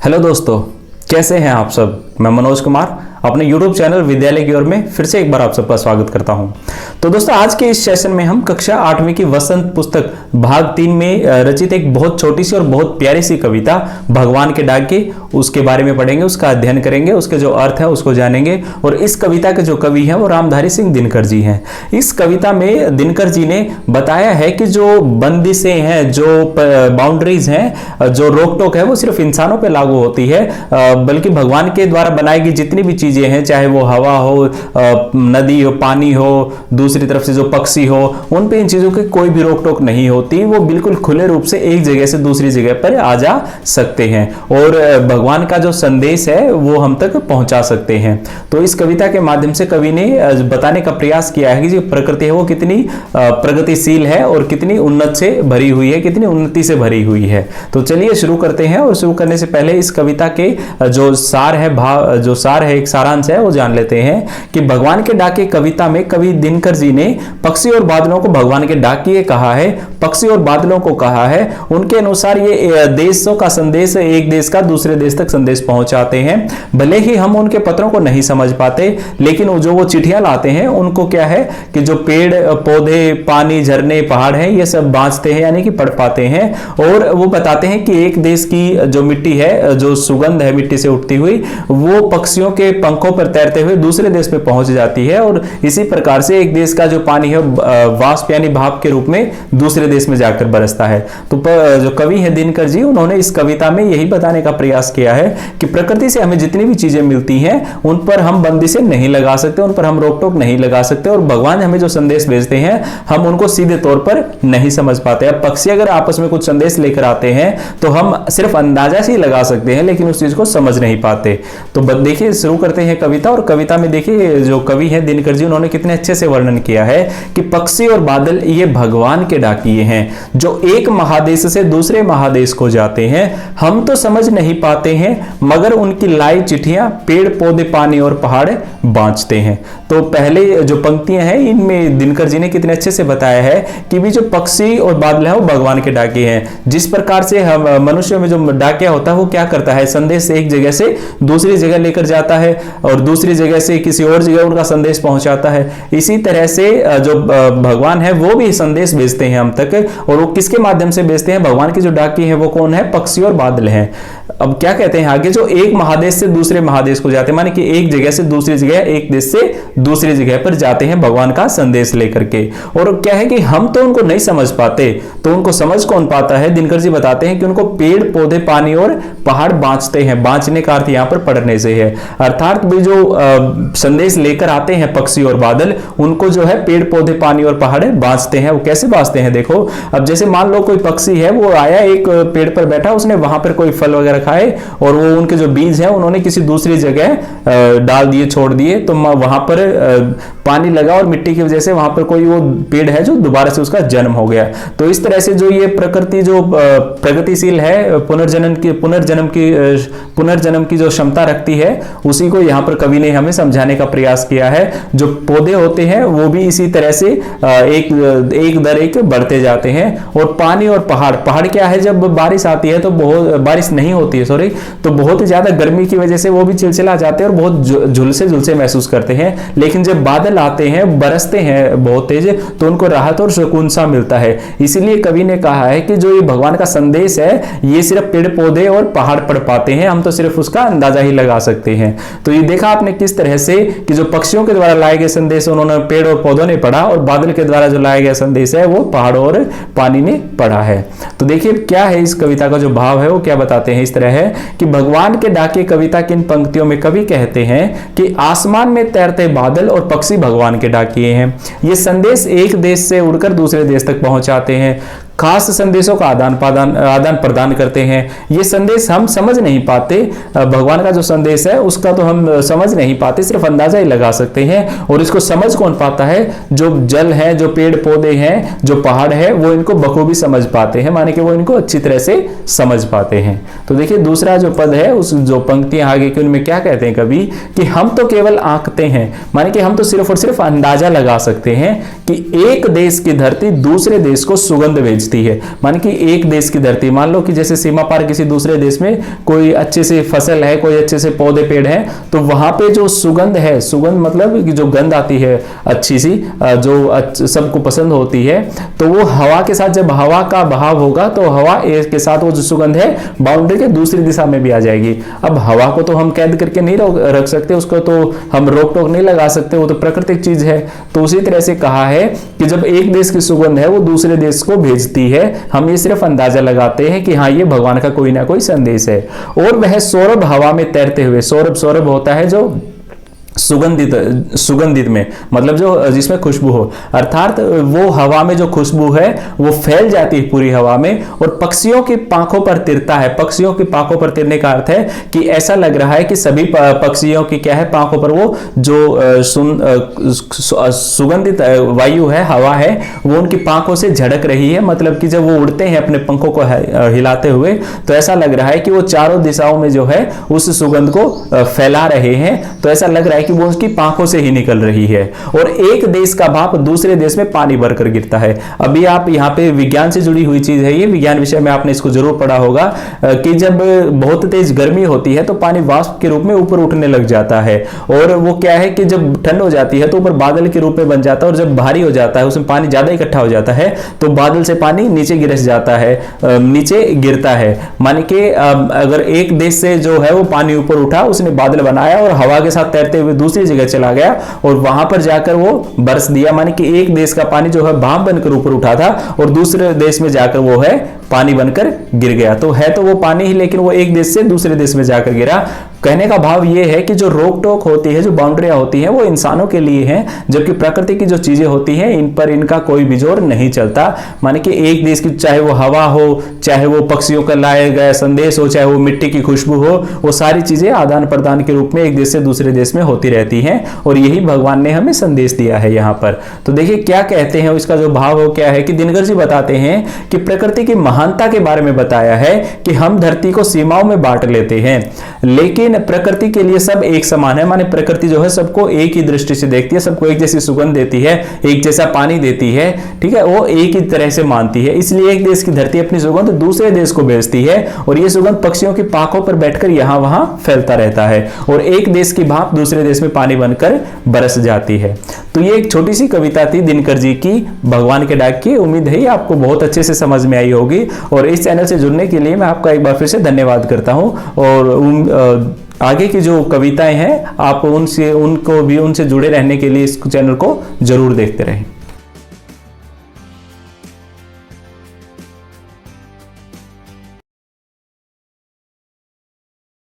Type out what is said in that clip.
Hello दोस्तों, कैसे हैं आप सब। मैं मनोज कुमार अपने YouTube चैनल विद्यालय की ओर में फिर से एक बार आप सबका स्वागत करता हूं। तो दोस्तों, आज के इस सेशन में हम कक्षा 8वीं की वसंत पुस्तक भाग 3 में रचित एक बहुत छोटी सी और बहुत प्यारी सी कविता भगवान के डाके, उसके बारे में पढ़ेंगे, उसका अध्ययन करेंगे, उसके जो अर्थ है उसको जानेंगे। और इस कविता के जो कवि हैं वो रामधारी सिंह दिनकर जी हैं। इस कविता में दिनकर जी ने बताया है कि जो बंदिशें हैं, जो बाउंड्रीज हैं, जो रोक टोक है, वो सिर्फ इंसानों पर लागू होती है, बल्कि भगवान के द्वारा बनाई गई जितनी भी चीजें हैं, चाहे वो हवा हो, नदी हो, पानी हो, दूसरी तरफ से जो पक्षी हो, उन पे इन चीजों की कोई भी रोक टोक नहीं होती। वो बिल्कुल खुले रूप से एक जगह से दूसरी जगह पर आ जा सकते हैं और भगवान का जो संदेश है वो हम तक पहुंचा सकते हैं। तो इस कविता के माध्यम से कवि ने बताने का प्रयास किया है कि जो प्रकृति है वो कितनी प्रगतिशील है और कितनी उन्नत से भरी हुई है, कितनी उन्नति से भरी हुई है। तो चलिए शुरू करते हैं। और शुरू करने से पहले इस कविता के जो सार है, एक सारांश है, वो जान लेते हैं कि भगवान के डाके कविता में कवि दिनकर जी ने पक्षी और बादलों को भगवान के डाकिए कहा है, पक्षी और बादलों को कहा है। उनके अनुसार ये देशों का संदेश, एक देश का दूसरे देश तक संदेश पहुंचाते हैं। भले ही हम उनके पत्रों को नहीं समझ पाते, लेकिन जो वो चिट्ठियां लाते हैं उनको क्या है कि जो पेड़ पौधे, पानी, झरने, पहाड़ हैं, ये सब बाँचते हैं, यानी कि पढ़ पाते हैं। और वो बताते हैं कि एक देश की जो मिट्टी है, जो सुगंध है मिट्टी से उठती हुई, वो पक्षियों के पंखों पर तैरते हुए दूसरे देश पे पहुंच जाती है। और इसी प्रकार से एक देश का जो पानी है वाष्प यानी भाप के रूप में दूसरे देश में जाकर बरसता है। तो जो कवि है दिनकर जी, उन्होंने इस कविता में यही बताने का प्रयास किया है कि प्रकृति से हमें जितनी भी चीजें मिलती हैं उन पर हम बंदिशें नहीं लगा सकते, उन पर हम रोक टोक नहीं लगा सकते। और भगवान हमें जो संदेश भेजते हैं हम उनको सीधे तौर पर नहीं समझ पाते। अब पक्षी अगर आपस में कुछ संदेश लेकर आते हैं तो हम सिर्फ अंदाजा से ही लगा सकते हैं, लेकिन उस चीज को समझ नहीं पाते। तो देखिए शुरू करते हैं कविता। और कविता में देखिए जो कवि है दिनकर जी, उन्होंने कितने अच्छे से वर्णन किया है कि पक्षी और बादल ये भगवान के डाकिए हैं, जो एक महादेश से दूसरे महादेश को जाते हैं। हम तो समझ नहीं पाते हैं, मगर उनकी लाई चिट्ठियां पेड़ पौधे, पानी और पहाड़ बांचते हैं। तो पहले जो पंक्तियां हैं इनमें दिनकर जी ने कितने अच्छे से बताया है कि भी जो पक्षी और बादल है वो भगवान के डाकिए हैं। जिस प्रकार से हम मनुष्य में जो डाकिया होता है वो क्या करता है, संदेश एक जगह से दूसरी जगह लेकर जाता है और दूसरी जगह से किसी और जगह उनका संदेश पहुंचाता है। इसी तरह से जो भगवान है वो भी संदेश भेजते हैं हम तक। और वो किसके माध्यम से भेजते हैं, भगवान की जो डाकी है वो कौन है, पक्षी और बादल हैं। अब क्या कहते हैं आगे, जो एक महादेश से दूसरे महादेश को जाते हैं, माने कि एक जगह से दूसरी जगह, एक देश से दूसरी जगह पर जाते हैं भगवान का संदेश लेकर के। और क्या है कि हम तो उनको नहीं समझ पाते, तो उनको समझ कौन पाता है। दिनकर जी बताते हैं कि उनको पेड़ पौधे, पानी और पहाड़ बांचते हैं। बांचने का अर्थ यहां पर पढ़ने से है, अर्थात भी जो संदेश लेकर आते हैं पक्षी और बादल, उनको जो है पेड़ पौधे, पानी और पहाड़ बांचते हैं। वो कैसे बांचते हैं देखो। अब जैसे मान लो कोई पक्षी है, वो आया एक पेड़ पर बैठा, उसने वहां पर कोई फल वगैरह खाए और वो उनके जो बीज हैं उन्होंने किसी दूसरी जगह डाल दिए, छोड़ दिए, तो वहां पर पानी लगा और मिट्टी की वजह से वहां पर कोई वो पेड़ है जो दोबारा से उसका जन्म हो गया। तो इस तरह से जो ये प्रकृति जो प्रगतिशील है, पुनर्जन्म की जो क्षमता रखती है, उसी को यहाँ पर कवि ने हमें समझाने का प्रयास किया है। जो पौधे होते हैं वो भी इसी तरह से एक दर एक बढ़ते जाते हैं। और पानी और पहाड़ क्या है, जब बारिश आती है तो बारिश नहीं होती है, तो बहुत ज्यादा गर्मी की वजह से वो भी चिलचिला जाते हैं और बहुत झुलसे महसूस करते हैं। लेकिन जब बादल आते हैं, बरसते हैं बहुत तेज, तो उनको राहत और सुकून सा मिलता है। इसीलिए कवि ने कहा है कि जो ये भगवान का संदेश है ये सिर्फ पेड़ पौधे और पहाड़ पढ़ पाते हैं, हम तो सिर्फ उसका अंदाजा ही लगा सकते हैं। तो ये देखा आपने किस तरह से कि जो पक्षियों के द्वारा लाए गए संदेश उन्होंने पेड़ और पौधों ने पढ़ा, और बादल के द्वारा जो लाया गया संदेश है वो पहाड़ और पानी ने पढ़ा है। तो देखिए क्या है इस कविता का जो भाव है वो क्या बताते हैं। इस तरह है कि भगवान के डाके कविता की इन पंक्तियों में कवि कहते हैं कि आसमान में तैरते बादल और पक्षी भगवान के डाकिए हैं। ये संदेश एक देश से उड़कर दूसरे देश तक पहुंचाते हैं, खास संदेशों का आदान प्रदान करते हैं। ये संदेश हम समझ नहीं पाते, भगवान का जो संदेश है उसका तो हम समझ नहीं पाते, सिर्फ अंदाजा ही लगा सकते हैं। और इसको समझ कौन पाता है, जो जल है, जो पेड़ पौधे हैं, जो पहाड़ है, वो इनको बखूबी समझ पाते हैं, माने कि वो इनको अच्छी तरह से समझ पाते हैं। तो देखिए दूसरा जो पद है, उस जो पंक्तियां आगे की उनमें क्या कहते हैं कवि कि हम तो केवल आंकते हैं, माने कि हम तो सिर्फ और सिर्फ अंदाजा लगा सकते हैं कि एक देश की धरती दूसरे देश को सुगंध भेजती भेजती है। मान कि एक देश की धरती, मान लो कि जैसे सीमा पार किसी दूसरे देश में कोई अच्छे से फसल है, कोई अच्छे से पौधे पेड़ है, तो वहां पे जो सुगंध है, सुगंध मतलब कि जो गंध आती है अच्छी सी, जो सबको पसंद होती है, तो वो हवा के साथ, जब हवा का बहाव होगा तो हवा के साथ वो जो सुगंध है बाउंड्री के दूसरी दिशा में भी आ जाएगी। अब हवा को तो हम कैद करके नहीं रख सकते, उसको तो हम रोक टोक नहीं लगा सकते, वो तो प्राकृतिक चीज है। तो उसी तरह से कहा है कि जब एक देश की सुगंध है वो दूसरे देश को भेजती है, हम ये सिर्फ अंदाजा लगाते हैं कि हाँ ये भगवान का कोई ना कोई संदेश है। और वह सौरभ हवा में तैरते हुए, सौरभ होता है जो सुगंधित में, मतलब जो जिसमें खुशबू हो, अर्थात वो हवा में जो खुशबू है वो फैल जाती है पूरी हवा में और पक्षियों की पांखों पर तिरता है। पक्षियों की पांखों पर तिरने का अर्थ है कि ऐसा लग रहा है कि सभी पक्षियों की क्या है, पांखों पर वो जो सुगंधित वायु है, हवा है, वो उनकी पांखों से झड़क रही है। मतलब कि जब वो उड़ते हैं अपने पंखों को हिलाते हुए, तो ऐसा लग रहा है कि वो चारों दिशाओं में जो है उस सुगंध को फैला रहे हैं। तो ऐसा लग रहा है कि वो उसकी पांखों से ही निकल रही है। और एक देश का भाप दूसरे देश में पानी भरकर गिरता है। अभी आप यहाँ पे विज्ञान से जुड़ी हुई चीज है, ये विज्ञान विषय में आपने इसको जरूर पढ़ा होगा कि जब बहुत तेज गर्मी होती है तो पानी वाष्प के रूप में ऊपर उठने लग जाता है, और वो क्या है कि जब ठंड हो जाती है तो ऊपर बादल के रूप में बन जाता है, और जब भारी हो जाता है, उसमें पानी ज्यादा इकट्ठा हो जाता है, तो बादल से पानी नीचे गिरस जाता है, नीचे गिरता है। माने कि अगर एक देश से जो है वो पानी ऊपर उठा, उसने बादल बनाया और हवा के साथ तैरते हुए दूसरी जगह चला गया और वहां पर जाकर वो बरस दिया। माने कि एक देश का पानी जो है भाप बनकर ऊपर उठा था और दूसरे देश में जाकर वो है पानी बनकर गिर गया। तो है तो वो पानी ही, लेकिन वो एक देश से दूसरे देश में जाकर गिरा। कहने का भाव ये है कि जो रोक टोक होती है, जो बाउंड्रियां होती हैं, वो इंसानों के लिए हैं, जबकि प्रकृति की जो चीजें होती हैं इन पर इनका कोई भी जोर नहीं चलता। माने कि एक देश की, चाहे वो हवा हो, चाहे वो पक्षियों का लाया गया संदेश हो, चाहे वो मिट्टी की खुशबू हो, वो सारी चीजें आदान प्रदान के रूप में एक देश से दूसरे देश में होती रहती हैं। और यही भगवान ने हमें संदेश दिया है यहाँ पर। तो देखिए क्या कहते हैं, इसका जो भाव हो क्या है कि दिनकर जी बताते हैं कि प्रकृति की महानता के बारे में बताया है कि हम धरती को सीमाओं में बांट लेते हैं, लेकिन प्रकृति के लिए सब एक समान है। माने प्रकृति जो है सबको एक ही दृष्टि से देखती है, सबको एक जैसी सुगंध देती है, एक जैसा पानी देती है, ठीक है, वो एक ही तरह से मानती है। इसलिए एक देश की धरती अपनी सुगंध दूसरे देश को भेजती है और ये सुगंध पक्षियों की पांखों पर बैठकर यहां वहां फैलता रहता है और एक देश की भाप दूसरे देश में पानी बनकर बरस जाती है। तो ये एक छोटी सी कविता थी दिनकर जी की भगवान के डाक की। उम्मीद है आपको बहुत अच्छे से समझ में आई होगी और इस चैनल से जुड़ने के लिए मैं आपका एक बार फिर से धन्यवाद करता हूं। और आगे की जो कविताएं हैं आप उनसे जुड़े रहने के लिए इस चैनल को जरूर देखते रहें।